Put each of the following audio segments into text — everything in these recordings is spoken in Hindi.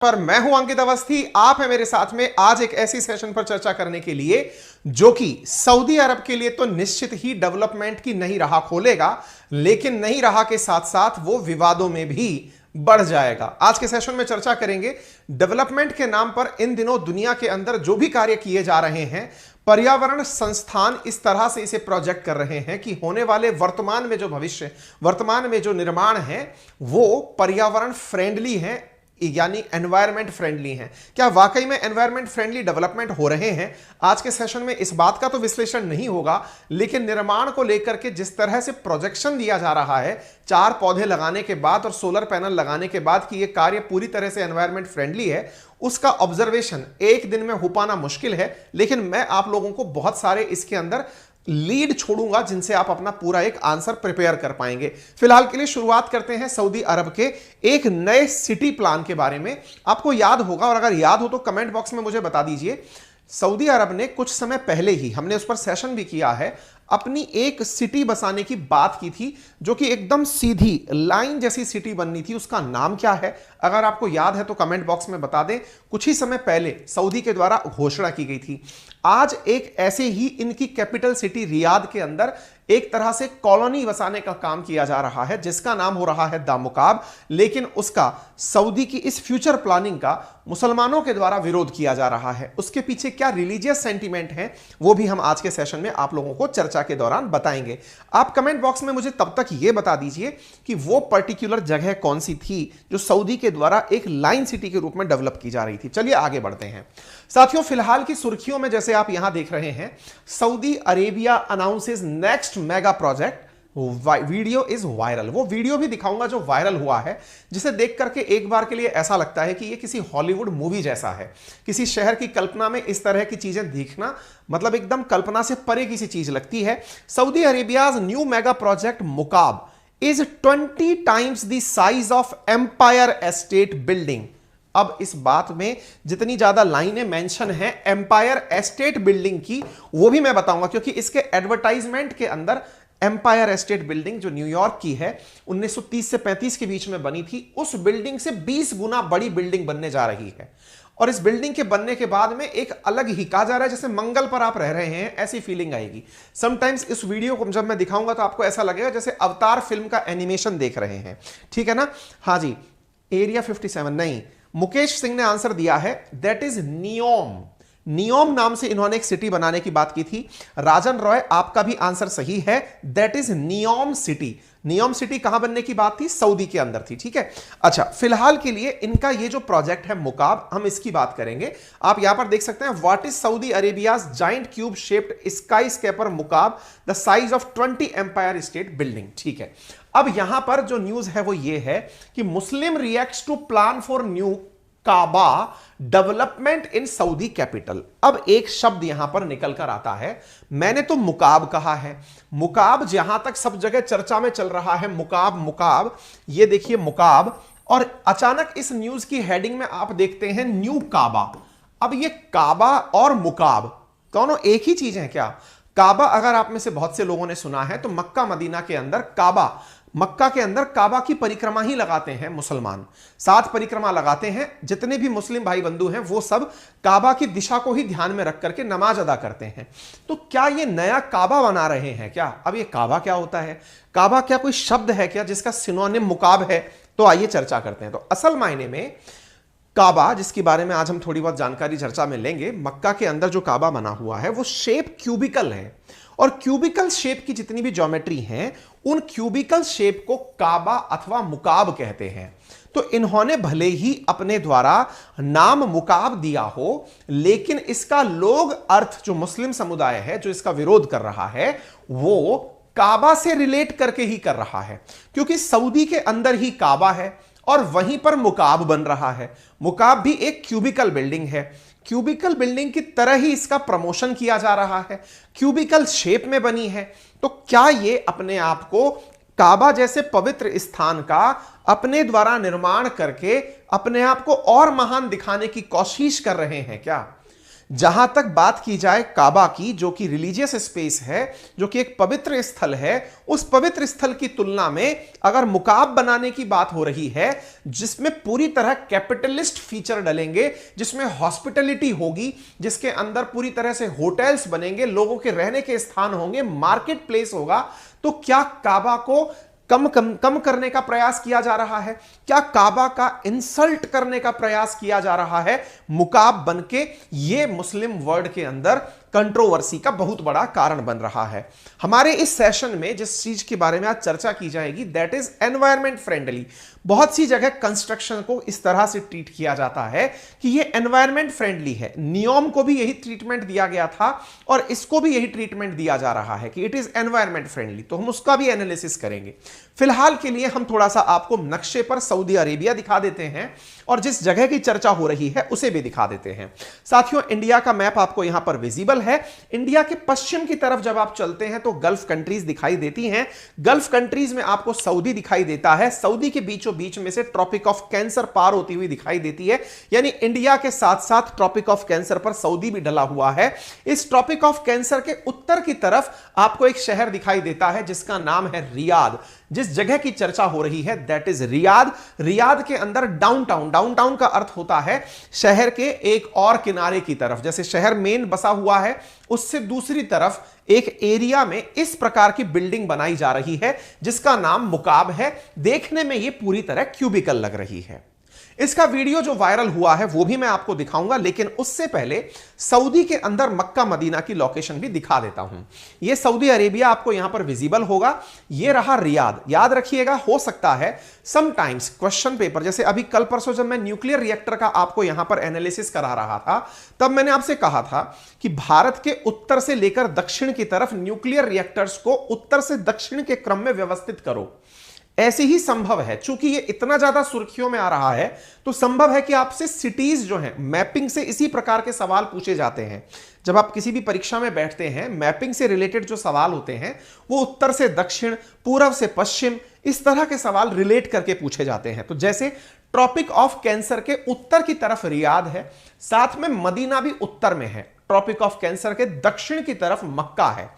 पर मैं हूं अंकित अवस्थी। आप हैं मेरे साथ में आज एक ऐसी सेशन पर चर्चा करने के लिए जो कि सऊदी अरब के लिए तो निश्चित ही डेवलपमेंट की नई राह खोलेगा, लेकिन नई राह के साथ साथ वो विवादों में भी बढ़ जाएगा। आज के सेशन में चर्चा करेंगे डेवलपमेंट के नाम पर इन दिनों दुनिया के अंदर जो भी कार्य किए जा रहे हैं, पर्यावरण संस्थान इस तरह से इसे प्रोजेक्ट कर रहे हैं कि होने वाले वर्तमान में जो निर्माण है वो पर्यावरण फ्रेंडली है, यानी एनवायरमेंट फ्रेंडली हैं। क्या वाकई में एनवायरमेंट फ्रेंडली डेवलपमेंट हो रहे हैं? आज के सेशन में इस बात का तो विश्लेषण नहीं होगा, लेकिन निर्माण को लेकर के जिस तरह से प्रोजेक्शन दिया जा रहा है 4 पौधे लगाने के बाद और सोलर पैनल लगाने के बाद कि यह कार्य पूरी तरह से एनवायरमेंट फ्रेंडली है, उसका ऑब्जर्वेशन एक दिन में हो पाना मुश्किल है। लेकिन मैं आप लोगों को बहुत सारे इसके अंदर लीड छोड़ूंगा जिनसे आप अपना पूरा एक आंसर प्रिपेयर कर पाएंगे। फिलहाल के लिए शुरुआत करते हैं सऊदी अरब के एक नए सिटी प्लान के बारे में। आपको याद होगा, और अगर याद हो तो कमेंट बॉक्स में मुझे बता दीजिए, सऊदी अरब ने कुछ समय पहले ही, हमने उस पर सेशन भी किया है, अपनी एक सिटी बसाने की बात की थी जो कि एकदम सीधी लाइन जैसी सिटी बननी थी। उसका नाम क्या है? अगर आपको याद है तो कमेंट बॉक्स में बता दें। कुछ ही समय पहले सऊदी के द्वारा घोषणा की गई थी। आज एक ऐसे ही इनकी कैपिटल सिटी रियाद के अंदर एक तरह से कॉलोनी बसाने का काम किया जा रहा है जिसका नाम हो रहा है द मुकाब, लेकिन उसका सऊदी की इस फ्यूचर प्लानिंग का मुसलमानों के द्वारा विरोध किया जा रहा है। उसके पीछे क्या रिलीजियस सेंटीमेंट है वो भी हम आज के सेशन में आप लोगों को चर्चा के दौरान बताएंगे। आप कमेंट बॉक्स में मुझे तब तक ये बता दीजिए कि वो पर्टिकुलर जगह कौन सी थी जो सऊदी के द्वारा एक लाइन सिटी के रूप में डेवलप की जा रही थी। चलिए आगे बढ़ते हैं साथियों। फिलहाल की सुर्खियों में जैसे आप यहां देख रहे हैं, Saudi Arabia announces next mega project, video is viral. वो वीडियो भी दिखाऊंगा जो वायरल हुआ है, जिसे देख करके एक बार के लिए ऐसा लगता है कि ये किसी हॉलीवुड मूवी जैसा है। किसी शहर की कल्पना में इस तरह की चीजें दिखना मतलब एकदम कल्पना से परे किसी चीज लगती है। Saudi Arabia's new mega project Mukaab is 20 times the size of empire estate building. अब इस बात में जितनी ज्यादा लाइनें मेंशन हैं एम्पायर एस्टेट बिल्डिंग की, वो भी मैं बताऊंगा, क्योंकि इसके एडवर्टाइजमेंट के अंदर एम्पायर एस्टेट बिल्डिंग जो न्यूयॉर्क की है 1930 से 35 के बीच में बनी थी, उस बिल्डिंग से 20 गुना बड़ी बिल्डिंग बनने जा रही है। और इस बिल्डिंग के बनने के बाद में एक अलग ही कहा जा रहा है जैसे मंगल पर आप रह रहे हैं, ऐसी फीलिंग आएगी। समटाइम्स इस वीडियो को जब मैं दिखाऊंगा तो आपको ऐसा लगेगा जैसे अवतार फिल्म का एनिमेशन देख रहे हैं। ठीक है ना? हाँ जी, एरिया 57 नहीं, मुकेश सिंह ने आंसर दिया है, दैट इज नियोम। नियोम नाम से इन्होंने एक सिटी बनाने की बात की थी। राजन रॉय, आपका भी आंसर सही है, that is NEOM city. NEOM city कहां बनने की बात थी? सऊदी के अंदर थी। ठीक है, अच्छा, फिलहाल के लिए इनका ये जो प्रोजेक्ट है मुकाब, हम इसकी बात करेंगे। आप यहां पर देख सकते हैं, what is Saudi Arabia's giant cube shaped skyscraper Mukaab the size of 20 empire state building. ठीक है, अब यहां पर जो न्यूज है वो ये है कि Muslim reacts to plan for new Kaaba development in Saudi capital. अब एक शब्द यहां पर निकल कर आता है, मैंने तो मुकाब कहा है, मुकाब जहां तक सब जगह चर्चा में चल रहा है, मुकाब मुकाब, ये देखिए मुकाब, और अचानक इस न्यूज की हेडिंग में आप देखते हैं न्यू काबा। अब ये काबा और मुकाब दोनों एक ही चीज है क्या? काबा अगर आप में से बहुत से लोगों ने सुना है तो मक्का मदीना के अंदर काबा, मक्का के अंदर काबा की परिक्रमा ही लगाते हैं मुसलमान, 7 परिक्रमा लगाते हैं। जितने भी मुस्लिम भाई बंधु हैं वो सब काबा की दिशा को ही ध्यान में रख करके नमाज अदा करते हैं। तो क्या ये नया काबा बना रहे हैं क्या? अब ये काबा क्या होता है? काबा क्या कोई शब्द है क्या जिसका सिनोनिम मुकाब है? तो आइए चर्चा करते हैं। तो असल मायने में काबा, जिसके बारे में आज हम थोड़ी बहुत जानकारी चर्चा में लेंगे, मक्का के अंदर जो काबा बना हुआ है वो शेप क्यूबिकल है, और क्यूबिकल शेप की जितनी भी ज्योमेट्री हैं उन क्यूबिकल शेप को काबा अथवा मुकाब कहते हैं। तो इन्होंने भले ही अपने द्वारा नाम मुकाब दिया हो, लेकिन इसका लोग अर्थ जो मुस्लिम समुदाय है जो इसका विरोध कर रहा है वो काबा से रिलेट करके ही कर रहा है, क्योंकि सऊदी के अंदर ही काबा है और वहीं पर मुकाब बन रहा है। मुकाब भी एक क्यूबिकल बिल्डिंग है, क्यूबिकल बिल्डिंग की तरह ही इसका प्रमोशन किया जा रहा है, क्यूबिकल शेप में बनी है। तो क्या ये अपने आप को काबा जैसे पवित्र स्थान का अपने द्वारा निर्माण करके अपने आप को और महान दिखाने की कोशिश कर रहे हैं क्या? जहां तक बात की जाए काबा की, जो कि रिलीजियस स्पेस है, जो कि एक पवित्र स्थल है, उस पवित्र स्थल की तुलना में अगर मुकाब बनाने की बात हो रही है जिसमें पूरी तरह कैपिटलिस्ट फीचर डलेंगे, जिसमें हॉस्पिटलिटी होगी, जिसके अंदर पूरी तरह से होटल्स बनेंगे, लोगों के रहने के स्थान होंगे, मार्केट प्लेस होगा, तो क्या काबा को कम करने का प्रयास किया जा रहा है? क्या काबा का इंसल्ट करने का प्रयास किया जा रहा है मुकाब बनके? यह मुस्लिम वर्ल्ड के अंदर कंट्रोवर्सी का बहुत बड़ा कारण बन रहा है। हमारे इस सेशन में जिस चीज के बारे में आज चर्चा की जाएगी दैट इज एनवायरमेंट फ्रेंडली। बहुत सी जगह कंस्ट्रक्शन को इस तरह से ट्रीट किया जाता है कि ये एनवायरमेंट फ्रेंडली है। नियम को भी यही ट्रीटमेंट दिया गया था और इसको भी यही ट्रीटमेंट दिया जा रहा है कि इट इज एनवायरमेंट फ्रेंडली, तो हम उसका भी एनालिसिस करेंगे। फिलहाल के लिए हम थोड़ा सा आपको नक्शे पर सऊदी अरेबिया दिखा देते हैं और जिस जगह की चर्चा हो रही है उसे भी दिखा देते हैं। साथियों, इंडिया का मैप आपको यहां पर विजिबल है। इंडिया के पश्चिम की तरफ जब आप चलते हैं तो गल्फ कंट्रीज दिखाई देती हैं। गल्फ कंट्रीज में आपको सऊदी दिखाई देता है। सऊदी के बीचों बीच में से ट्रॉपिक ऑफ कैंसर पार होती हुई दिखाई देती है, यानी इंडिया के साथ साथ ट्रॉपिक ऑफ कैंसर पर सऊदी भी डला हुआ है। इस ट्रॉपिक ऑफ कैंसर के उत्तर की तरफ आपको एक शहर दिखाई देता है जिसका नाम है रियाद। जिस जगह की चर्चा हो रही है दैट इज रियाद। रियाद के अंदर डाउनटाउन, डाउनटाउन का अर्थ होता है शहर के एक और किनारे की तरफ, जैसे शहर मेन बसा हुआ है उससे दूसरी तरफ एक एरिया में इस प्रकार की बिल्डिंग बनाई जा रही है जिसका नाम मुकाब है। देखने में यह पूरी तरह क्यूबिकल लग रही है। इसका वीडियो जो वायरल हुआ है वो भी मैं आपको दिखाऊंगा, लेकिन उससे पहले सऊदी के अंदर मक्का मदीना की लोकेशन भी दिखा देता हूं। यह सऊदी अरेबिया आपको यहां पर विजिबल होगा। यह रहा रियाद। याद रखिएगा, हो सकता है समटाइम्स क्वेश्चन पेपर, जैसे अभी कल परसों जब मैं न्यूक्लियर रिएक्टर का आपको यहां पर एनालिसिस करा रहा था तब मैंने आपसे कहा था कि भारत के उत्तर से लेकर दक्षिण की तरफ न्यूक्लियर रिएक्टर्स को उत्तर से दक्षिण के क्रम में व्यवस्थित करो। ऐसे ही संभव है, चूंकि ये इतना ज्यादा सुर्खियों में आ रहा है तो संभव है कि आपसे सिटीज जो हैं मैपिंग से इसी प्रकार के सवाल पूछे जाते हैं। जब आप किसी भी परीक्षा में बैठते हैं, मैपिंग से रिलेटेड जो सवाल होते हैं वो उत्तर से दक्षिण, पूर्व से पश्चिम, इस तरह के सवाल रिलेट करके पूछे जाते हैं। तो जैसे ट्रॉपिक ऑफ कैंसर के उत्तर की तरफ रियाद है, साथ में मदीना भी उत्तर में है। ट्रॉपिक ऑफ कैंसर के दक्षिण की तरफ मक्का है।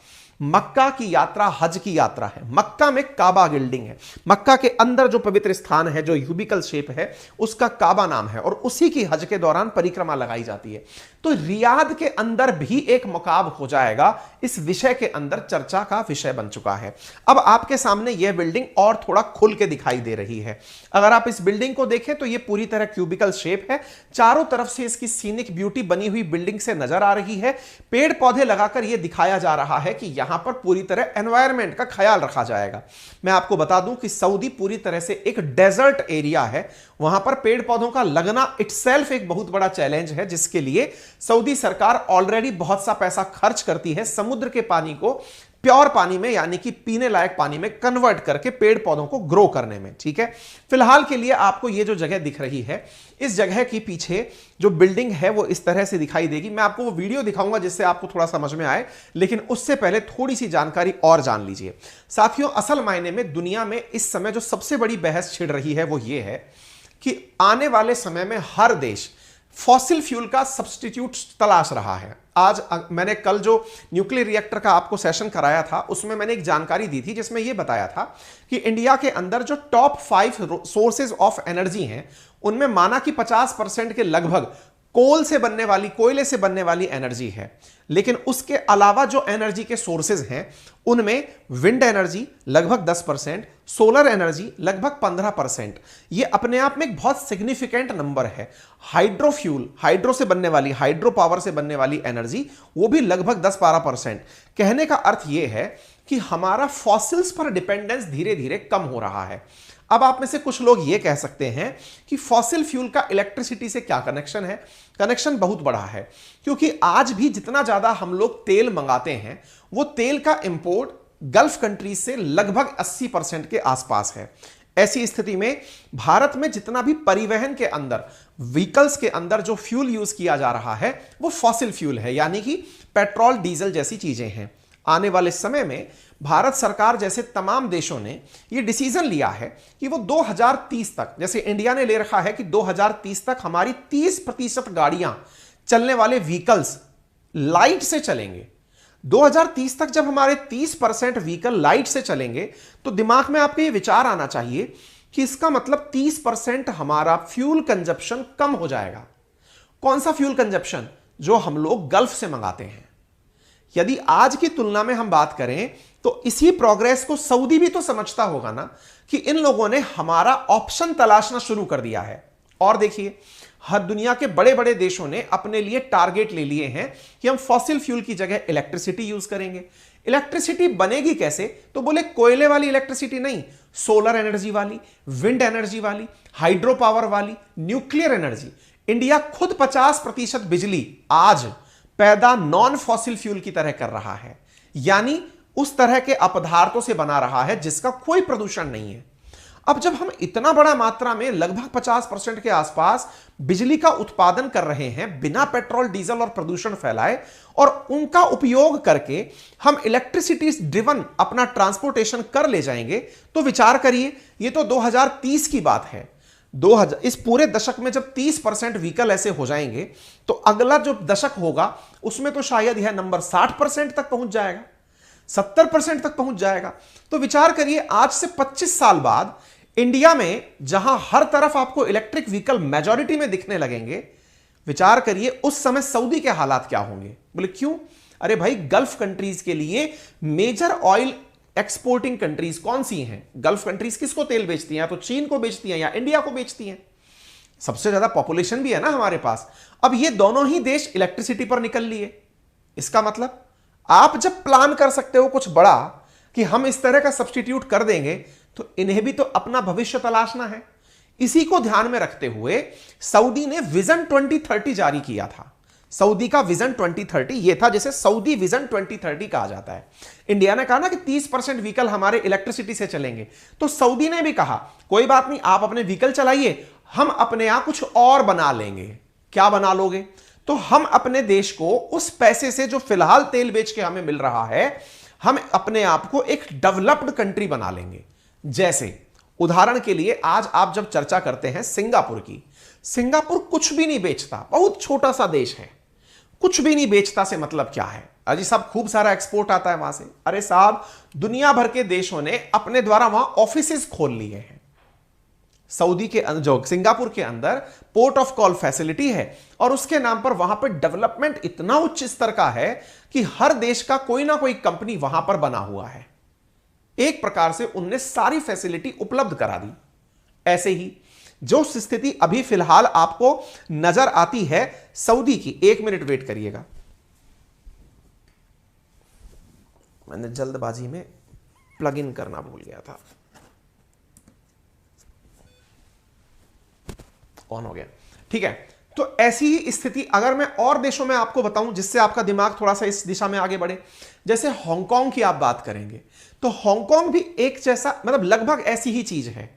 मक्का की यात्रा हज की यात्रा है। मक्का में काबा बिल्डिंग है। मक्का के अंदर जो पवित्र स्थान है जो यूबिकल शेप है उसका काबा नाम है और उसी की हज के दौरान परिक्रमा लगाई जाती है। तो रियाद के अंदर भी एक मुकाब हो जाएगा, इस विषय के अंदर चर्चा का विषय बन चुका है। अब आपके सामने यह बिल्डिंग और थोड़ा खुल के दिखाई दे रही है। अगर आप इस बिल्डिंग को देखें तो यह पूरी तरह क्यूबिकल शेप है। चारों तरफ से इसकी सीनिक ब्यूटी बनी हुई बिल्डिंग से नजर आ रही है। पेड़ पौधे लगाकर यह दिखाया जा रहा है कि यहां पर पूरी तरह एनवायरनमेंट का ख्याल रखा जाएगा। मैं आपको बता दूं कि सऊदी पूरी तरह से एक डेजर्ट एरिया है। वहां पर पेड़ पौधों का लगना इटसेल्फ एक बहुत बड़ा चैलेंज है, जिसके लिए सऊदी सरकार ऑलरेडी बहुत सा पैसा खर्च करती है समुद्र के पानी को प्योर पानी में, यानी कि पीने लायक पानी में कन्वर्ट करके पेड़ पौधों को ग्रो करने में। ठीक है, फिलहाल के लिए आपको ये जो जगह दिख रही है, इस जगह के पीछे जो बिल्डिंग है वो इस तरह से दिखाई देगी। मैं आपको वो वीडियो दिखाऊंगा जिससे आपको थोड़ा समझ में आए, लेकिन उससे पहले थोड़ी सी जानकारी और जान लीजिए। साथियों, असल मायने में दुनिया में इस समय जो सबसे बड़ी बहस छिड़ रही है वो ये है कि आने वाले समय में हर देश फॉसिल फ्यूल का सब्स्टिट्यूट तलाश रहा है। आज मैंने कल जो न्यूक्लियर रिएक्टर का आपको सेशन कराया था उसमें मैंने एक जानकारी दी थी जिसमें यह बताया था कि इंडिया के अंदर जो टॉप 5 सोर्सेज ऑफ एनर्जी हैं उनमें माना कि 50% के लगभग कोल से बनने वाली, कोयले से बनने वाली एनर्जी है। लेकिन उसके अलावा जो एनर्जी के सोर्सेज हैं उनमें विंड एनर्जी लगभग 10%, सोलर एनर्जी लगभग 15%। यह अपने आप में एक बहुत सिग्निफिकेंट नंबर है। हाइड्रोफ्यूल, हाइड्रो से बनने वाली, हाइड्रो पावर से बनने वाली एनर्जी वो भी लगभग 10-12%। कहने का अर्थ यह है कि हमारा फॉसिल्स पर डिपेंडेंस धीरे धीरे कम हो रहा है। अब आप में से कुछ लोग यह कह सकते हैं कि फॉसिल फ्यूल का इलेक्ट्रिसिटी से क्या कनेक्शन है? कनेक्शन बहुत बड़ा है, क्योंकि आज भी जितना ज्यादा हम लोग तेल मंगाते हैं वो तेल का इंपोर्ट गल्फ कंट्रीज से लगभग 80% के आसपास है। ऐसी स्थिति में भारत में जितना भी परिवहन के अंदर, व्हीकल्स के अंदर जो फ्यूल यूज किया जा रहा है वो फॉसिल फ्यूल है, यानी कि पेट्रोल, डीजल जैसी चीजें हैं। आने वाले समय में भारत सरकार जैसे तमाम देशों ने यह डिसीजन लिया है कि वो 2030 तक, जैसे इंडिया ने ले रखा है कि 2030 तक हमारी 30% गाड़ियां चलने वाले व्हीकल्स लाइट से चलेंगे। 2030 तक जब हमारे 30% व्हीकल लाइट से चलेंगे तो दिमाग में आपके ये विचार आना चाहिए कि इसका मतलब 30% हमारा फ्यूल कंजप्शन कम हो जाएगा। कौन सा फ्यूल कंजप्शन? जो हम लोग गल्फ से मंगाते हैं। यदि आज की तुलना में हम बात करें तो इसी प्रोग्रेस को सऊदी भी तो समझता होगा ना कि इन लोगों ने हमारा ऑप्शन तलाशना शुरू कर दिया है। और देखिए, हर दुनिया के बड़े बड़े देशों ने अपने लिए टारगेट ले लिए हैं कि हम फॉसिल फ्यूल की जगह इलेक्ट्रिसिटी यूज करेंगे। इलेक्ट्रिसिटी बनेगी कैसे? तो बोले कोयले वाली इलेक्ट्रिसिटी नहीं, सोलर एनर्जी वाली, विंड एनर्जी वाली, हाइड्रो पावर वाली, न्यूक्लियर एनर्जी। इंडिया खुद 50% बिजली आज पैदा नॉन फॉसिल फ्यूल की तरह कर रहा है, यानी उस तरह के अपदार्थों से बना रहा है जिसका कोई प्रदूषण नहीं है। अब जब हम इतना बड़ा मात्रा में लगभग 50% के आसपास बिजली का उत्पादन कर रहे हैं बिना पेट्रोल डीजल और प्रदूषण फैलाए, और उनका उपयोग करके हम इलेक्ट्रिसिटी ड्रिवन अपना ट्रांसपोर्टेशन कर ले जाएंगे, तो विचार करिए, ये तो 2030 की बात है। 2000 इस पूरे दशक में जब 30% व्हीकल ऐसे हो जाएंगे तो अगला जो दशक होगा उसमें तो शायद यह नंबर 60% तक पहुंच जाएगा, 70% तक पहुंच जाएगा। तो विचार करिए, आज से 25 साल बाद इंडिया में जहां हर तरफ आपको इलेक्ट्रिक व्हीकल मेजॉरिटी में दिखने लगेंगे, विचार करिए उस समय सऊदी के हालात क्या होंगे। बोले क्यों? अरे भाई, गल्फ कंट्रीज के लिए मेजर ऑयल एक्सपोर्टिंग कंट्रीज कौन सी हैं? गल्फ कंट्रीज किसको तेल बेचती हैं? या तो चीन को बेचती हैं या इंडिया को बेचती हैं। सबसे ज्यादा पॉपुलेशन भी है ना हमारे पास। अब ये दोनों ही देश इलेक्ट्रिसिटी पर निकल लिए। इसका मतलब आप जब प्लान कर सकते हो कुछ बड़ा कि हम इस तरह का सब्स्टिट्यूट कर देंगे, तो इन्हें भी तो अपना भविष्य तलाशना है। इसी को ध्यान में रखते हुए सऊदी ने विजन 2030 जारी किया था। सऊदी का विजन 2030 यह था जिसे सऊदी विजन 2030 कहा जाता है। इंडिया ने कहा ना कि 30% व्हीकल हमारे इलेक्ट्रिसिटी से चलेंगे, तो सऊदी ने भी कहा कोई बात नहीं, आप अपने व्हीकल चलाइए, हम अपने यहां कुछ और बना लेंगे। क्या बना लोगे? तो हम अपने देश को उस पैसे से जो फिलहाल तेल बेच के हमें मिल रहा है, हम अपने आप को एक डेवलप्ड कंट्री बना लेंगे। जैसे उदाहरण के लिए आज आप जब चर्चा करते हैं सिंगापुर की, सिंगापुर कुछ भी नहीं बेचता, बहुत छोटा सा देश है। कुछ भी नहीं बेचता से मतलब क्या है? अजी साहब, खूब सारा एक्सपोर्ट आता है वहां से। अरे साहब, दुनिया भर के देशों ने अपने द्वारा वहां ऑफिसेज खोल लिए हैं। सऊदी के जो सिंगापुर के अंदर पोर्ट ऑफ कॉल फैसिलिटी है, और उसके नाम पर वहां पर डेवलपमेंट इतना उच्च स्तर का है कि हर देश का कोई ना कोई कंपनी वहां पर बना हुआ है। एक प्रकार से उनने सारी फैसिलिटी उपलब्ध करा दी। ऐसे ही जो स्थिति अभी फिलहाल आपको नजर आती है सऊदी की, 1 मिनट वेट करिएगा, मैंने जल्दबाजी में प्लग इन करना भूल गया था। ऑन हो गया, ठीक है। तो ऐसी ही स्थिति अगर मैं और देशों में आपको बताऊं जिससे आपका दिमाग थोड़ा सा इस दिशा में आगे बढ़े, जैसे हांगकांग की आप बात करेंगे, तो हांगकांग भी एक जैसा, मतलब लगभग ऐसी ही चीज है,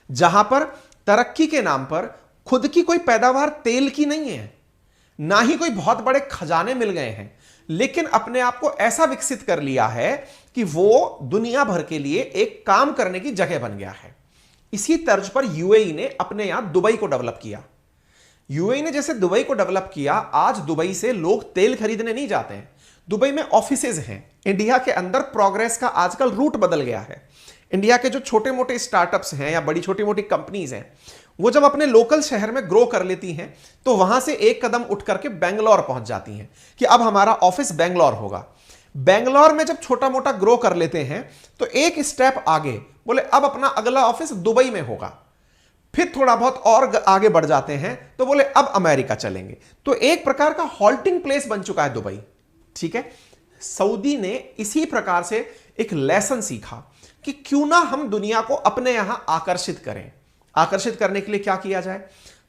जहां पर तरक्की के नाम पर खुद की कोई पैदावार तेल की नहीं है, ना ही कोई बहुत बड़े खजाने मिल गए हैं, लेकिन अपने आप को ऐसा विकसित कर लिया है कि वो दुनिया भर के लिए एक काम करने की जगह बन गया है। इसी तर्ज पर यूएई ने अपने यहां दुबई को डेवलप किया। यूएई ने जैसे दुबई को डेवलप किया, आज दुबई से लोग तेल खरीदने नहीं जाते हैं, दुबई में ऑफिसेज हैं। इंडिया के अंदर प्रोग्रेस का आजकल रूट बदल गया है। इंडिया के जो छोटे मोटे स्टार्टअप्स हैं या बड़ी छोटी मोटी कंपनीज हैं, वो जब अपने लोकल शहर में ग्रो कर लेती हैं तो वहां से एक कदम उठ करके बेंगलोर पहुंच जाती हैं कि अब हमारा ऑफिस बेंगलोर होगा। बेंगलोर में जब छोटा मोटा ग्रो कर लेते हैं तो एक स्टेप आगे बोले अब अपना अगला ऑफिस दुबई में होगा। फिर थोड़ा बहुत और आगे बढ़ जाते हैं तो बोले अब अमेरिका चलेंगे। तो एक प्रकार का हॉल्टिंग प्लेस बन चुका है दुबई, ठीक है। सऊदी ने इसी प्रकार से एक लेसन सीखा कि क्यों ना हम दुनिया को अपने यहां आकर्षित करें। आकर्षित करने के लिए क्या किया जाए?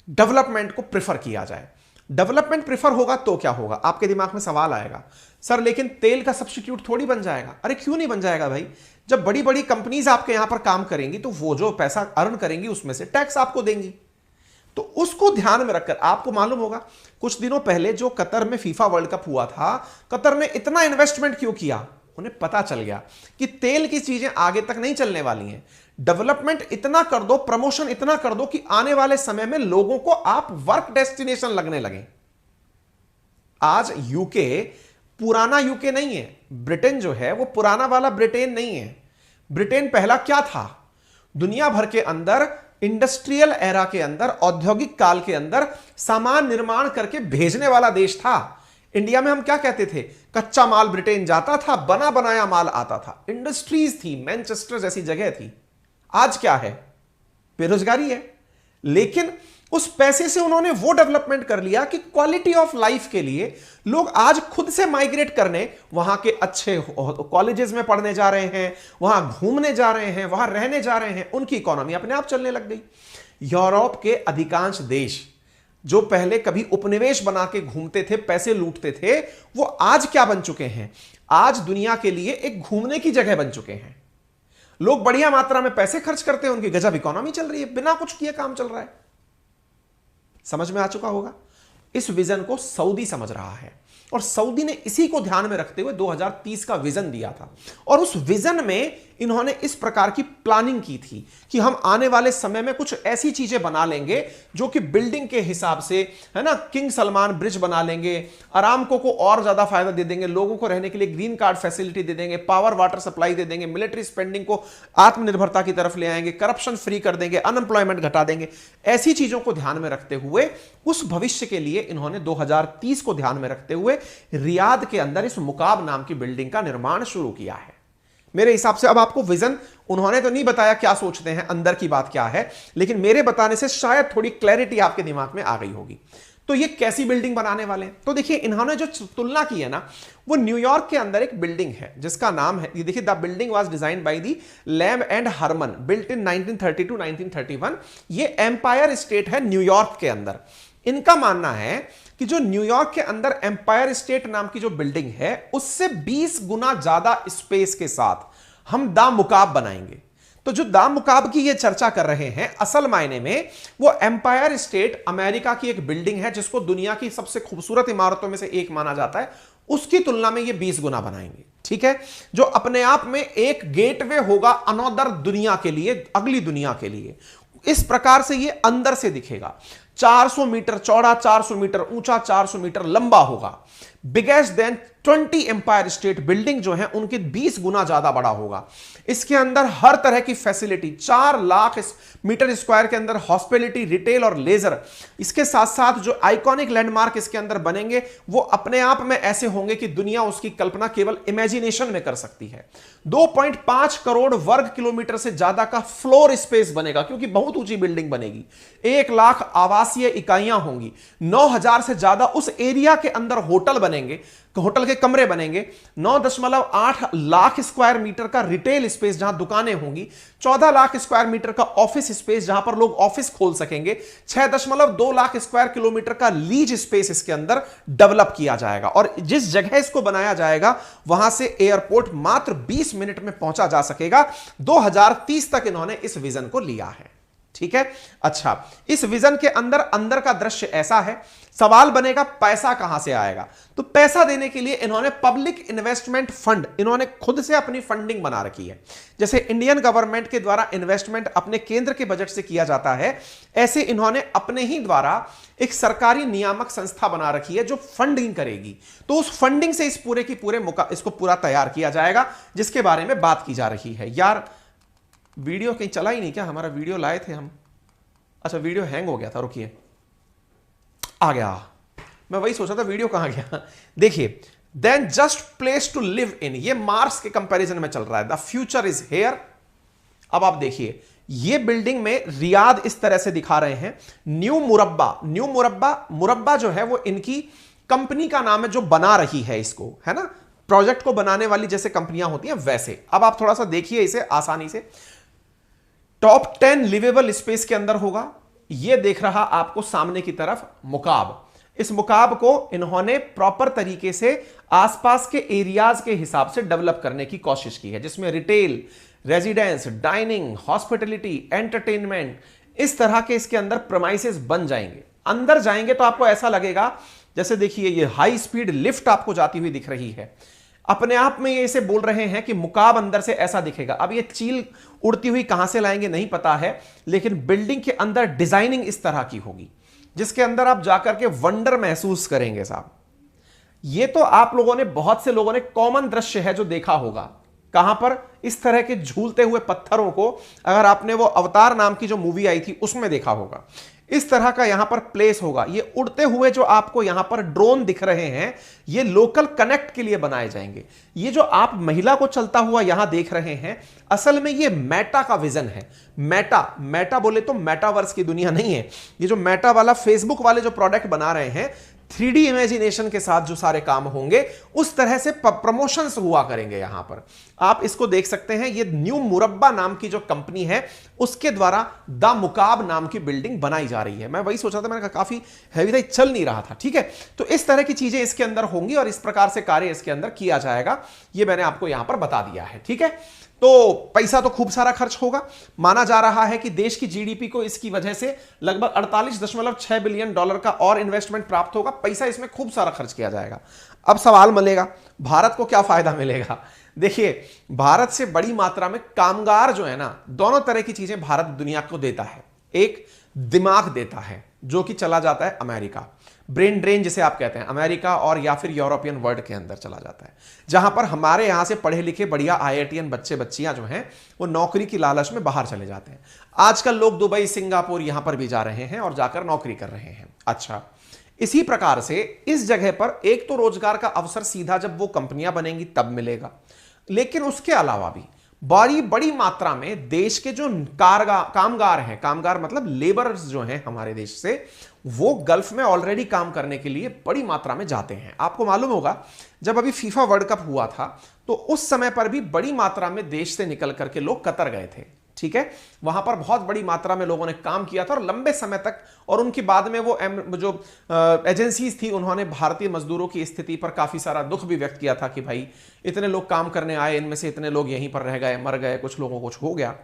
डेवलपमेंट को प्रेफर किया जाए। डेवलपमेंट प्रेफर होगा तो क्या होगा? आपके दिमाग में सवाल आएगा, सर लेकिन तेल का सब्स्टिट्यूट थोड़ी बन जाएगा। अरे क्यों नहीं बन जाएगा भाई? जब बड़ी बड़ी कंपनीज आपके यहां पर काम करेंगी तो वो जो पैसा अर्न करेंगी उसमें से टैक्स आपको देंगी। तो उसको ध्यान में रखकर आपको मालूम होगा कुछ दिनों पहले जो कतर में फीफा वर्ल्ड कप हुआ था, कतर ने इतना इन्वेस्टमेंट क्यों किया? उन्हें पता चल गया कि तेल की चीजें आगे तक नहीं चलने वाली हैं। डेवलपमेंट इतना कर दो, प्रमोशन इतना कर दो कि आने वाले समय में लोगों को आप वर्क डेस्टिनेशन लगने लगे। आज यूके पुराना यूके नहीं है। ब्रिटेन जो है वो पुराना वाला ब्रिटेन नहीं है। ब्रिटेन पहला क्या था? दुनिया भर के अंदर इंडस्ट्रियल एरा के अंदर, औद्योगिक काल के अंदर सामान निर्माण करके भेजने वाला देश था। इंडिया में हम क्या कहते थे? कच्चा माल ब्रिटेन जाता था, बना बनाया माल आता था, इंडस्ट्रीज थी, मैनचेस्टर जैसी जगह थी। आज क्या है? बेरोजगारी है। लेकिन उस पैसे से उन्होंने वो डेवलपमेंट कर लिया कि क्वालिटी ऑफ लाइफ के लिए लोग आज खुद से माइग्रेट करने वहां के अच्छे कॉलेजेस में पढ़ने जा रहे हैं, वहां घूमने जा रहे हैं, वहां रहने जा रहे हैं। उनकी इकोनॉमी अपने आप चलने लग गई। यूरोप के अधिकांश देश जो पहले कभी उपनिवेश बना के घूमते थे, पैसे लूटते थे, वो आज क्या बन चुके हैं? आज दुनिया के लिए एक घूमने की जगह बन चुके हैं। लोग बढ़िया मात्रा में पैसे खर्च करते हैं, उनकी गजब इकोनॉमी चल रही है, बिना कुछ किए काम चल रहा है। समझ में आ चुका होगा। इस विजन को सऊदी समझ रहा है और सऊदी ने इसी को ध्यान में रखते हुए 2030 का विजन दिया था। और उस विजन में इन्होंने इस प्रकार की प्लानिंग की थी कि हम आने वाले समय में कुछ ऐसी चीजें बना लेंगे जो कि बिल्डिंग के हिसाब से, है ना, किंग सलमान ब्रिज बना लेंगे, अरामको को और ज्यादा फायदा दे देंगे, लोगों को रहने के लिए ग्रीन कार्ड फैसिलिटी दे देंगे, पावर वाटर सप्लाई दे देंगे, मिलिट्री स्पेंडिंग को आत्मनिर्भरता की तरफ ले आएंगे, करप्शन फ्री कर देंगे, अनएम्प्लॉयमेंट घटा देंगे। ऐसी चीजों को ध्यान में रखते हुए उस भविष्य के लिए इन्होंने 2030 को ध्यान में रखते हुए रियाद के अंदर इस मुकाब नाम की बिल्डिंग का निर्माण शुरू किया है। मेरे हिसाब से अब आपको विजन, उन्होंने तो नहीं बताया क्या सोचते हैं, अंदर की बात क्या है, लेकिन मेरे बताने से शायद थोड़ी क्लैरिटी आपके दिमाग में आ गई होगी। तो ये कैसी बिल्डिंग बनाने वाले हैं? तो देखिए, इन्होंने जो तुलना की है ना, वो न्यूयॉर्क के अंदर एक बिल्डिंग है जिसका नाम है, ये देखिए, the building was designed by the Lamb and Harmon, built in 1930 to 1931। ये एम्पायर स्टेट है न्यूयॉर्क के अंदर। इनका मानना है कि जो न्यूयॉर्क के अंदर एम्पायर स्टेट नाम की जो बिल्डिंग है, उससे 20 गुना ज्यादा स्पेस के साथ हम दा मुकाब बनाएंगे। तो जो दा मुकाब की ये चर्चा कर रहे हैं, असल मायने में वो एम्पायर स्टेट अमेरिका की एक बिल्डिंग है जिसको दुनिया की सबसे खूबसूरत इमारतों में से एक माना जाता है, उसकी तुलना में ये 20 गुना बनाएंगे। ठीक है, जो अपने आप में एक गेटवे होगा अनोदर दुनिया के लिए, अगली दुनिया के लिए। इस प्रकार से ये अंदर से दिखेगा। 400 मीटर चौड़ा, 400 मीटर ऊंचा, 400 मीटर लंबा होगा। Biggest than 20 empire state Building जो है उनके 20 गुना ज्यादा बड़ा होगा। इसके अंदर हर तरह की फैसिलिटी, 4 लाख मीटर स्क्वायर के अंदर हॉस्पिटलिटी, रिटेल और लेजर। इसके साथ साथ जो आइकॉनिक लैंडमार्क इसके अंदर बनेंगे वो अपने आप में ऐसे होंगे कि दुनिया उसकी कल्पना केवल इमेजिनेशन में कर सकती है। 2.5 करोड़ वर्ग किलोमीटर से ज्यादा का फ्लोर स्पेस बनेगा, क्योंकि बहुत ऊंची बिल्डिंग बनेगी। 1 लाख आवासीय इकाइयां होंगी। 9000 से ज्यादा उस एरिया के अंदर होटल बनेंगे, होटल के कमरे बनेंगे। 9.8 लाख स्क्वायर मीटर का रिटेल स्पेस जहां दुकानें होंगी। 14 लाख स्क्वायर मीटर का ऑफिस स्पेस जहां पर लोग ऑफिस खोल सकेंगे। 6.2 लाख स्क्वायर किलोमीटर का लीज स्पेस इसके अंदर डेवलप किया जाएगा। और जिस जगह इसको बनाया जाएगा वहां से एयरपोर्ट मात्र 20 मिनट में पहुंचा जा सकेगा। 2030 तक इन्होंने इस विजन को लिया है। ठीक है, अच्छा, इस विजन के अंदर अंदर का दृश्य ऐसा है। सवाल बनेगा पैसा कहां से आएगा? तो पैसा देने के लिए इन्होंने पब्लिक इन्वेस्टमेंट फंड, इन्होंने खुद से अपनी फंडिंग बना रखी है। जैसे इंडियन गवर्नमेंट के द्वारा इन्वेस्टमेंट अपने केंद्र के बजट से किया जाता है, ऐसे इन्होंने अपने ही द्वारा एक सरकारी नियामक संस्था बना रखी है जो फंडिंग करेगी। तो उस फंडिंग से इस पूरे की पूरे इसको पूरा तैयार किया जाएगा, जिसके बारे में बात की जा रही है। यार, वीडियो कहीं चला ही नहीं क्या? हमारा वीडियो लाए थे हम। अच्छा, वीडियो हैंग हो गया था, रुकिए, आ गया। मैं वही सोचा था वीडियो कहां गया। देखिए, then just place to live in, ये मार्स के कंपैरिजन में चल रहा है। The future is here. अब आप देखिए, ये बिल्डिंग में रियाद इस तरह से दिखा रहे हैं। न्यू मुरब्बा जो है वो इनकी कंपनी का नाम है जो बना रही है इसको, है ना, प्रोजेक्ट को बनाने वाली जैसे कंपनियां होती हैं वैसे। अब आप थोड़ा सा देखिए इसे आसानी से। टॉप 10 लिवेबल स्पेस के अंदर होगा। यह देख रहा आपको सामने की तरफ मुकाब। इस मुकाब को इन्होंने प्रॉपर तरीके से आसपास के एरियाज के हिसाब से डेवलप करने की कोशिश की है, जिसमें retail, residence, dining, hospitality, entertainment, इस तरह के इसके अंदर प्रमाइसेस बन जाएंगे। अंदर जाएंगे तो आपको ऐसा लगेगा जैसे, देखिए, ये हाई स्पीड लिफ्ट आपको जाती हुई दिख रही है। अपने आप में ये इसे बोल रहे हैं कि मुकाब अंदर से ऐसा दिखेगा। अब ये चील उड़ती हुई कहां से लाएंगे नहीं पता है, लेकिन बिल्डिंग के अंदर डिजाइनिंग इस तरह की होगी जिसके अंदर आप जाकर के वंडर महसूस करेंगे साहब। ये तो आप लोगों ने, बहुत से लोगों ने कॉमन दृश्य है जो देखा होगा। कहां पर? इस तरह के झूलते हुए पत्थरों को, अगर आपने वो अवतार नाम की जो मूवी आई थी उसमें देखा होगा, इस तरह का यहां पर प्लेस होगा। ये उड़ते हुए जो आपको यहां पर ड्रोन दिख रहे हैं, ये लोकल कनेक्ट के लिए बनाए जाएंगे। ये जो आप महिला को चलता हुआ यहां देख रहे हैं, असल में ये मेटा का विजन है। मेटा बोले तो मेटावर्स की दुनिया नहीं है। ये जो मेटा वाला फेसबुक वाले जो प्रोडक्ट बना रहे हैं, 3D इमेजिनेशन के साथ जो सारे काम होंगे, उस तरह से प्रमोशंस हुआ करेंगे। यहां पर आप इसको देख सकते हैं, ये न्यू मुरब्बा नाम की जो कंपनी है उसके द्वारा द मुकाब नाम की बिल्डिंग बनाई जा रही है। मैं वही सोचा था, मैंने कहा काफी हैवी था, चल नहीं रहा था। ठीक है, तो इस तरह की चीजें इसके अंदर होंगी और इस प्रकार से कार्य इसके अंदर किया जाएगा, ये मैंने आपको यहां पर बता दिया है। ठीक है, तो पैसा तो खूब सारा खर्च होगा। माना जा रहा है कि देश की जीडीपी को इसकी वजह से लगभग 48.6 बिलियन डॉलर का और इन्वेस्टमेंट प्राप्त होगा। पैसा इसमें खूब सारा खर्च किया जाएगा। अब सवाल मिलेगा, भारत को क्या फायदा मिलेगा? देखिए, भारत से बड़ी मात्रा में कामगार जो है ना, दोनों तरह की चीजें भारत दुनिया को देता है। एक दिमाग देता है जो कि चला जाता है अमेरिका, ब्रेन ड्रेन जिसे आप कहते हैं, अमेरिका और या फिर यूरोपियन वर्ल्ड के अंदर चला जाता है, जहां पर हमारे यहां से पढ़े लिखे बढ़िया आईआईटीएन बच्चे बच्चियां जो हैं वो नौकरी की लालच में बाहर चले जाते हैं। आजकल लोग दुबई, सिंगापुर यहां पर भी जा रहे हैं और जाकर नौकरी कर रहे हैं। अच्छा, इसी प्रकार से इस जगह पर एक तो रोजगार का अवसर सीधा जब वो कंपनियां बनेंगी तब मिलेगा, लेकिन उसके अलावा भी बड़ी बड़ी मात्रा में देश के जो कामगार हैं, कामगार मतलब लेबरर्स जो हैं हमारे देश से, वो गल्फ में ऑलरेडी काम करने के लिए बड़ी मात्रा में जाते हैं। आपको मालूम होगा, जब अभी फीफा वर्ल्ड कप हुआ था तो उस समय पर भी बड़ी मात्रा में देश से निकल करके लोग कतर गए थे। ठीक है, वहां पर बहुत बड़ी मात्रा में लोगों ने काम किया था और लंबे समय तक, और उनके बाद में वो जो एजेंसीज थी उन्होंने भारतीय मजदूरों की स्थिति पर काफी सारा दुख भी व्यक्त किया था कि भाई इतने लोग काम करने आए, इनमें से इतने लोग यहीं पर रह गए, मर गए, कुछ लोगों को कुछ हो गया।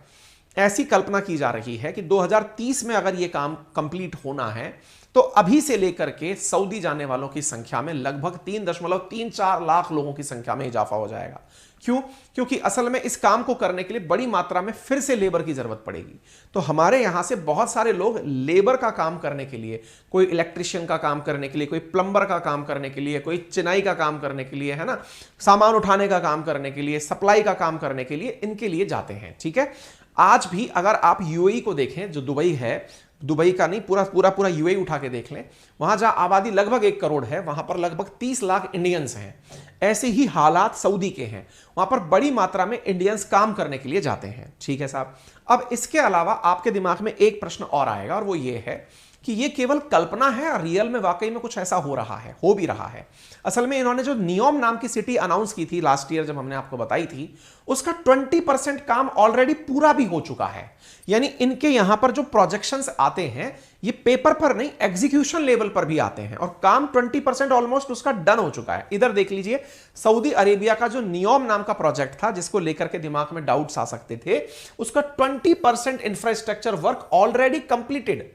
ऐसी कल्पना की जा रही है कि 2030 में अगर ये काम कंप्लीट होना है तो अभी से लेकर के सऊदी जाने वालों की संख्या में लगभग 3.34 लाख लोगों की संख्या में इजाफा हो जाएगा। क्यों? क्योंकि असल में इस काम को करने के लिए बड़ी मात्रा में फिर से लेबर की जरूरत पड़ेगी। तो हमारे यहां से बहुत सारे लोग लेबर का काम करने के लिए, कोई इलेक्ट्रिशियन का काम करने के लिए, कोई प्लम्बर का काम करने के लिए, कोई चिनाई का काम करने के लिए, है ना, सामान उठाने का काम करने के लिए, सप्लाई का काम करने के लिए, इनके लिए जाते हैं। ठीक है, आज भी अगर आप यूएई को देखें, जो दुबई है, दुबई का नहीं, पूरा यूएई उठा के देख लें, वहां जहां आबादी लगभग 1 करोड़ है, वहां पर लगभग 30 लाख इंडियंस हैं। ऐसे ही हालात सऊदी के हैं, वहां पर बड़ी मात्रा में इंडियंस काम करने के लिए जाते हैं। ठीक है साहब, अब इसके अलावा आपके दिमाग में एक प्रश्न और आएगा और वो ये है कि ये केवल कल्पना है और रियल में वाकई में कुछ ऐसा हो रहा है, हो भी रहा है। असल में इन्होंने जो नियोम नाम की सिटी अनाउंस की थी लास्ट ईयर, जब हमने आपको बताई थी, उसका 20% काम ऑलरेडी पूरा भी हो चुका है। यानी इनके यहां पर जो प्रोजेक्शंस आते हैं, ये पेपर पर नहीं, एग्जीक्यूशन लेवल पर भी आते हैं, और काम 20% ऑलमोस्ट उसका डन हो चुका है। इधर देख लीजिए, सऊदी अरेबिया का जो नियोम नाम का प्रोजेक्ट था, जिसको लेकर के दिमाग में डाउट्स आ सकते थे, उसका 20% infrastructure work already completed.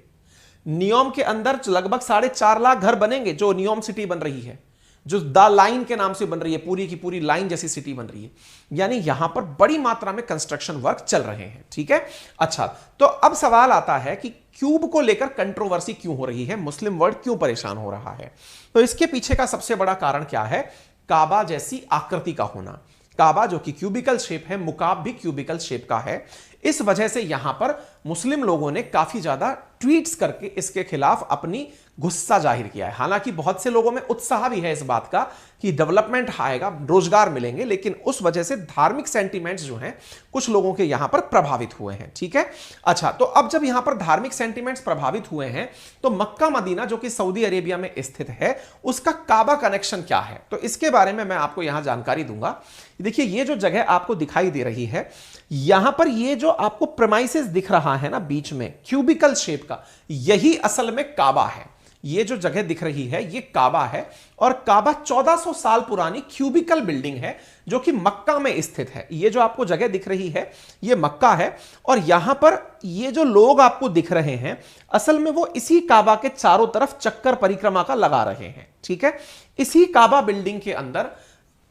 NEOM के अंदर लगभग 4.5 लाख घर बनेंगे, जो नियोम सिटी बन रही है, जो द लाइन के नाम से बन रही है, पूरी की पूरी लाइन जैसी सिटी बन रही है। यानी यहां पर बड़ी मात्रा में कंस्ट्रक्शन वर्क चल रहे हैं। ठीक है, अच्छा, तो अब सवाल आता है कि क्यूब को लेकर कंट्रोवर्सी क्यों हो रही है, मुस्लिम वर्ल्ड क्यों परेशान हो रहा है? तो इसके पीछे का सबसे बड़ा कारण क्या है? काबा जैसी आकृति का होना। काबा जो कि क्यूबिकल शेप है, मुकाब भी क्यूबिकल शेप का है। इस वजह से यहां पर मुस्लिम लोगों ने काफी ज्यादा ट्वीट्स करके इसके खिलाफ अपनी गुस्सा जाहिर किया है। हालांकि बहुत से लोगों में उत्साह भी है इस बात का कि डेवलपमेंट आएगा, रोजगार मिलेंगे, लेकिन उस वजह से धार्मिक सेंटीमेंट्स जो हैं कुछ लोगों के यहां पर प्रभावित हुए हैं। ठीक है, अच्छा, तो अब जब यहां पर धार्मिक सेंटीमेंट्स प्रभावित हुए हैं, तो मक्का मदीना जो कि सऊदी अरेबिया में स्थित है, उसका काबा कनेक्शन क्या है? तो इसके बारे में मैं आपको यहां जानकारी दूंगा। देखिए, ये जो जगह आपको दिखाई दे रही है, यहां पर ये जो आपको प्रेमाइसेस दिख रहा है ना बीच में, क्यूबिकल शेप का, यही असल में काबा है। ये जो जगह दिख रही है ये काबा है, और काबा 1400 साल पुरानी क्यूबिकल बिल्डिंग है जो कि मक्का में स्थित है। ये जो आपको जगह दिख रही है ये मक्का है, और यहां पर ये जो लोग आपको दिख रहे हैं, असल में वो इसी काबा के चारों तरफ चक्कर परिक्रमा का लगा रहे हैं। ठीक है, इसी काबा बिल्डिंग के अंदर,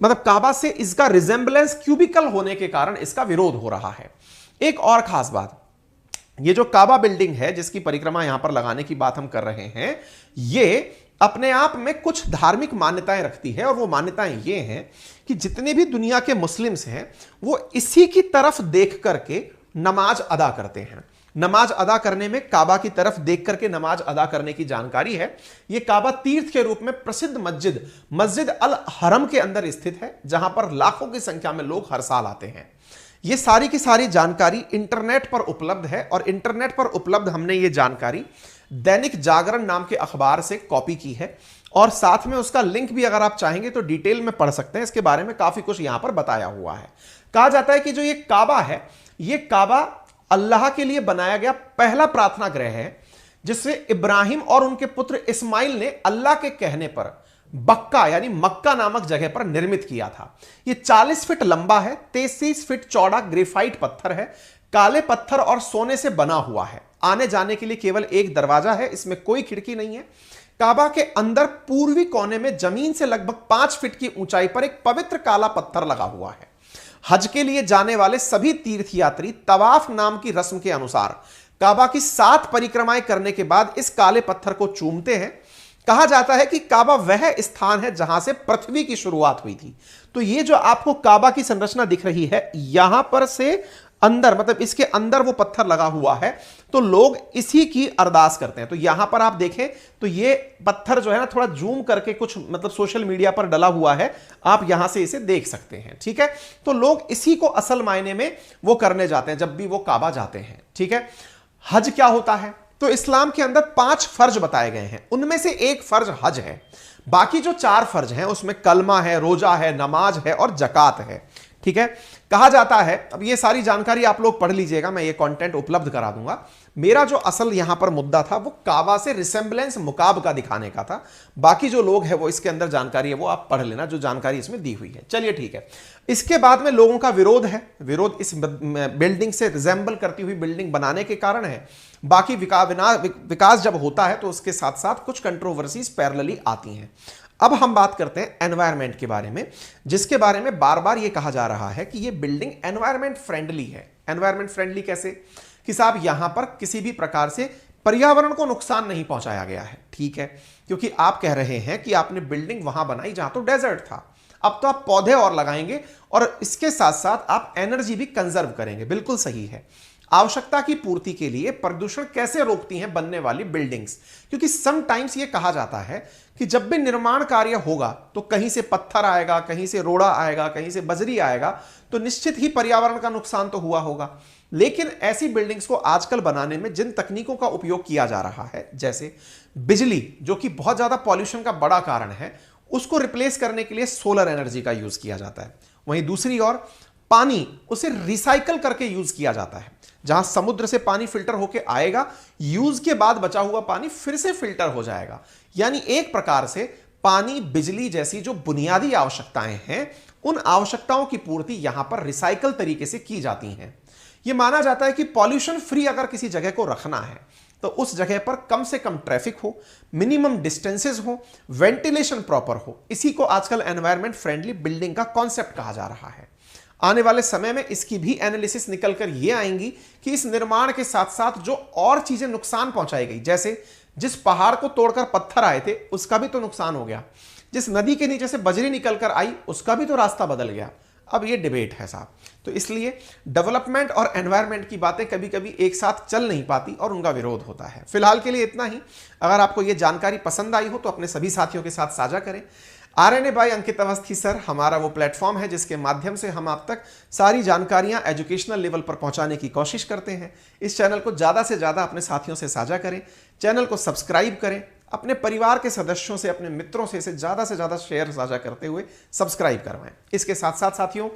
मतलब काबा से इसका रिजेंबलेंस क्यूबिकल होने के कारण इसका विरोध हो रहा है। एक और खास बात, ये जो काबा बिल्डिंग है जिसकी परिक्रमा यहां पर लगाने की बात हम कर रहे हैं, ये अपने आप में कुछ धार्मिक मान्यताएं रखती है और वो मान्यताएं ये हैं कि जितने भी दुनिया के मुस्लिम्स हैं वो इसी की तरफ देख करके नमाज अदा करते हैं। नमाज अदा करने में काबा की तरफ देख करके नमाज अदा करने की जानकारी है। यह काबा तीर्थ के रूप में प्रसिद्ध मस्जिद अल हरम के अंदर स्थित है, जहां पर लाखों की संख्या में लोग हर साल आते हैं। यह सारी की सारी जानकारी इंटरनेट पर उपलब्ध है और इंटरनेट पर उपलब्ध हमने ये जानकारी दैनिक जागरण नाम के अखबार से कॉपी की है और साथ में उसका लिंक भी अगर आप चाहेंगे तो डिटेल में पढ़ सकते हैं। इसके बारे में काफी कुछ यहां पर बताया हुआ है। कहा जाता है कि जो ये काबा है, ये काबा अल्लाह के लिए बनाया गया पहला प्रार्थना गृह है, जिसे इब्राहिम और उनके पुत्र इस्माइल ने अल्लाह के कहने पर बक्का यानी मक्का नामक जगह पर निर्मित किया था। यह 40 फीट लंबा है, 33 फीट चौड़ा ग्रेफाइट पत्थर है, काले पत्थर और सोने से बना हुआ है। आने जाने के लिए केवल एक दरवाजा है, इसमें कोई खिड़की नहीं है। काबा के अंदर पूर्वी कोने में जमीन से लगभग 5 फीट की ऊंचाई पर एक पवित्र काला पत्थर लगा हुआ है। हज के लिए जाने वाले सभी तीर्थयात्री तवाफ नाम की रस्म के अनुसार काबा की 7 परिक्रमाएं करने के बाद इस काले पत्थर को चूमते हैं। कहा जाता है कि काबा वह स्थान है जहां से पृथ्वी की शुरुआत हुई थी। तो ये जो आपको काबा की संरचना दिख रही है, यहां पर से अंदर मतलब इसके अंदर वो पत्थर लगा हुआ है, तो लोग इसी की अरदास करते हैं। तो यहां पर आप देखें तो ये पत्थर जो है ना, थोड़ा जूम करके कुछ मतलब सोशल मीडिया पर डला हुआ है, आप यहां से इसे देख सकते हैं। ठीक है, तो लोग इसी को असल मायने में वो करने जाते हैं जब भी वो काबा जाते हैं। ठीक है, हज क्या होता है? तो इस्लाम के अंदर 5 फर्ज बताए गए हैं, उनमें से एक फर्ज हज है। बाकी जो 4 फर्ज हैं उसमें कलमा है, रोजा है, नमाज है और जकात है। ठीक है, कहा जाता है, अब ये सारी जानकारी आप लोग पढ़ लीजिएगा, मैं ये कंटेंट उपलब्ध करा दूंगा। मेरा जो असल यहां पर मुद्दा था वो काबा से रिसेंबलेंस मुकाबला दिखाने का था। बाकी जो लोग हैं वो इसके अंदर जानकारी है वो आप पढ़ लेना, जो जानकारी इसमें दी हुई है। चलिए ठीक है, इसके बाद में लोगों का विरोध है। विरोध इस बिल्डिंग से रिजेंबल करती हुई बिल्डिंग बनाने के कारण है। बाकी विकास जब होता है तो उसके साथ साथ कुछ कंट्रोवर्सीज पैरेलली आती हैं। अब हम बात करते हैं एनवायरनमेंट के बारे में, जिसके बारे में बार बार यह कहा जा रहा है कि यह बिल्डिंग एनवायरनमेंट फ्रेंडली है। एनवायरनमेंट फ्रेंडली कैसे? कि साहब यहां पर किसी भी प्रकार से पर्यावरण को नुकसान नहीं पहुंचाया गया है। ठीक है, क्योंकि आप कह रहे हैं कि आपने बिल्डिंग वहां बनाई जहां तो डेजर्ट था, अब तो आप पौधे और लगाएंगे और इसके साथ साथ आप एनर्जी भी कंजर्व करेंगे। बिल्कुल सही है। आवश्यकता की पूर्ति के लिए प्रदूषण कैसे रोकती हैं बनने वाली बिल्डिंग्स? क्योंकि समटाइम्स ये कहा जाता है कि जब भी निर्माण कार्य होगा तो कहीं से पत्थर आएगा, कहीं से रोड़ा आएगा, कहीं से बजरी आएगा, तो निश्चित ही पर्यावरण का नुकसान तो हुआ होगा। लेकिन ऐसी बिल्डिंग्स को आजकल बनाने में जिन तकनीकों का उपयोग किया जा रहा है, जैसे बिजली, जो कि बहुत ज्यादा पॉल्यूशन का बड़ा कारण है, उसको रिप्लेस करने के लिए सोलर एनर्जी का यूज किया जाता है। वहीं दूसरी ओर पानी, उसे रिसाइकल करके यूज किया जाता है। जहां समुद्र से पानी फिल्टर होकर आएगा, यूज के बाद बचा हुआ पानी फिर से फिल्टर हो जाएगा। यानी एक प्रकार से पानी, बिजली जैसी जो बुनियादी आवश्यकताएं हैं, उन आवश्यकताओं की पूर्ति यहां पर रिसाइकल तरीके से की जाती हैं। यह माना जाता है कि पॉल्यूशन फ्री अगर किसी जगह को रखना है तो उस जगह पर कम से कम ट्रैफिक हो, मिनिमम डिस्टेंसेस हो, वेंटिलेशन प्रॉपर हो। इसी को आजकल एनवायरनमेंट फ्रेंडली बिल्डिंग का कॉन्सेप्ट कहा जा रहा है। आने वाले समय में इसकी भी एनालिसिस निकल कर ये आएंगी कि इस निर्माण के साथ साथ जो और चीजें नुकसान पहुंचाई गई, जैसे जिस पहाड़ को तोड़कर पत्थर आए थे उसका भी तो नुकसान हो गया, जिस नदी के नीचे से बजरी निकलकर आई उसका भी तो रास्ता बदल गया। अब ये डिबेट है साहब। तो इसलिए डेवलपमेंट और एनवायरनमेंट की बातें कभी कभी एक साथ चल नहीं पाती और उनका विरोध होता है। फिलहाल के लिए इतना ही। अगर आपको ये जानकारी पसंद आई हो तो अपने सभी साथियों के साथ साझा करें। RNA बाय अंकित अवस्थी सर हमारा वो प्लेटफॉर्म है जिसके माध्यम से हम आप तक सारी जानकारियां एजुकेशनल लेवल पर पहुंचाने की कोशिश करते हैं। इस चैनल को ज़्यादा से ज़्यादा अपने साथियों से साझा करें, चैनल को सब्सक्राइब करें, अपने परिवार के सदस्यों से, अपने मित्रों से इसे ज़्यादा शेयर साझा करते हुए सब्सक्राइब करवाएं। इसके साथ साथ साथियों